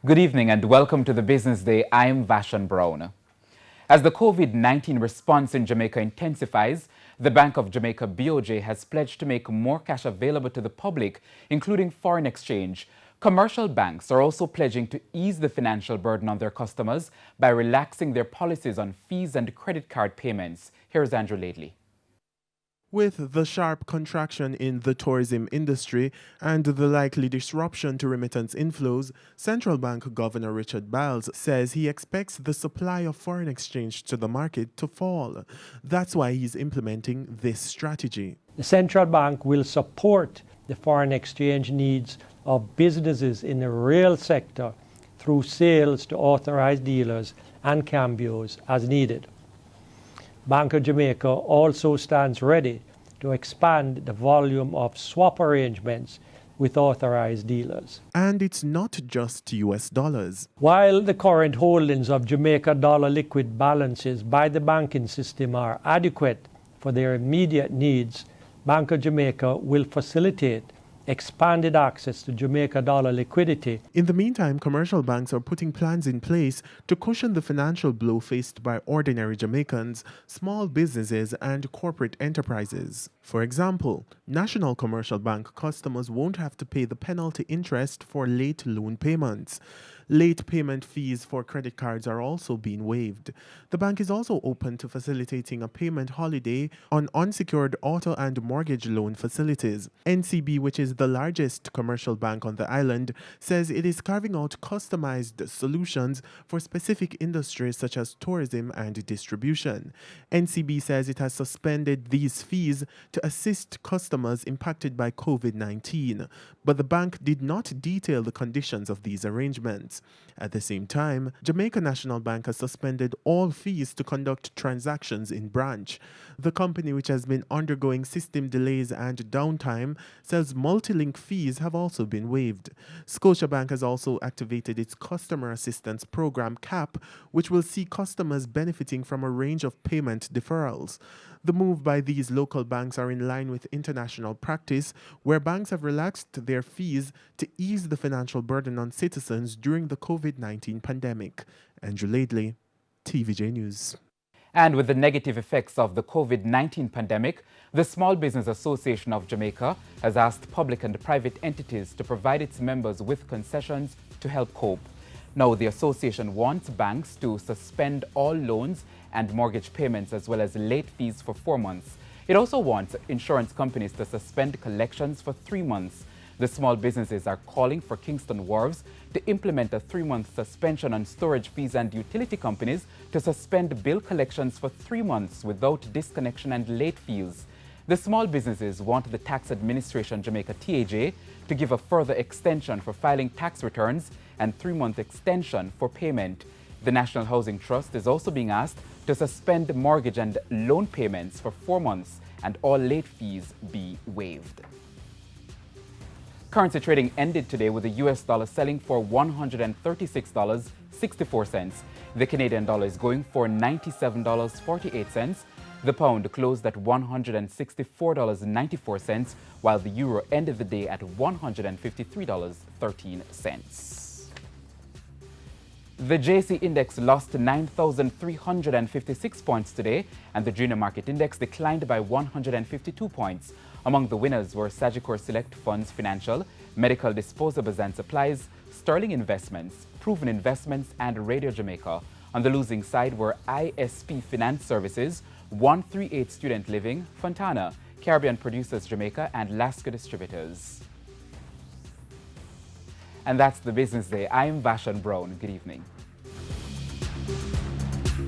Good evening and welcome to the Business Day. I am Vashan Brown. As the COVID-19 response in Jamaica intensifies, the Bank of Jamaica BOJ has pledged to make more cash available to the public, including foreign exchange. Commercial banks are also pledging to ease the financial burden on their customers by relaxing their policies on fees and credit card payments. Here's Andrew Lately. With the sharp contraction in the tourism industry and the likely disruption to remittance inflows, Central Bank Governor Richard Biles says he expects the supply of foreign exchange to the market to fall. That's why he's implementing this strategy. The Central Bank will support the foreign exchange needs of businesses in the real sector through sales to authorized dealers and cambios as needed. Bank of Jamaica also stands ready to expand the volume of swap arrangements with authorized dealers. And it's not just US dollars. While the current holdings of Jamaica dollar liquid balances by the banking system are adequate for their immediate needs, Bank of Jamaica will facilitate expanded access to Jamaica dollar liquidity. In the meantime, commercial banks are putting plans in place to cushion the financial blow faced by ordinary Jamaicans, small businesses, and corporate enterprises. For example, National Commercial Bank customers won't have to pay the penalty interest for late loan payments. Late payment fees for credit cards are also being waived. The bank is also open to facilitating a payment holiday on unsecured auto and mortgage loan facilities. NCB, which is the largest commercial bank on the island, says it is carving out customized solutions for specific industries such as tourism and distribution. NCB says it has suspended these fees to assist customers impacted by COVID-19, but the bank did not detail the conditions of these arrangements. At the same time, Jamaica National Bank has suspended all fees to conduct transactions in branch. The company, which has been undergoing system delays and downtime, says multi-link fees have also been waived. Scotiabank has also activated its Customer Assistance Program CAP, which will see customers benefiting from a range of payment deferrals. The move by these local banks are in line with international practice, where banks have relaxed their fees to ease the financial burden on citizens during the COVID-19 pandemic. Andrew Lately, TVJ News. And with the negative effects of the COVID-19 pandemic, the Small Business Association of Jamaica has asked public and private entities to provide its members with concessions to help cope. Now, the association wants banks to suspend all loans and mortgage payments as well as late fees for 4 months. It also wants insurance companies to suspend collections for 3 months. The small businesses are calling for Kingston Wharves to implement a 3-month suspension on storage fees and utility companies to suspend bill collections for 3 months without disconnection and late fees. The small businesses want the Tax Administration Jamaica TVJ to give a further extension for filing tax returns and 3-month extension for payment. The National Housing Trust is also being asked to suspend mortgage and loan payments for 4 months and all late fees be waived. Currency trading ended today with the US dollar selling for $136.64. The Canadian dollar is going for $97.48. The pound closed at $164.94, while the euro ended the day at $153.13. The JC Index lost 9,356 points today, and the Junior Market Index declined by 152 points. Among the winners were Sagicor Select Funds Financial, Medical Disposables and Supplies, Sterling Investments, Proven Investments, and Radio Jamaica. On the losing side were ISP Finance Services, 138 Student Living, Fontana, Caribbean Producers Jamaica, and Lasco Distributors. And that's the Business Day. I am Vashan Brown. Good evening.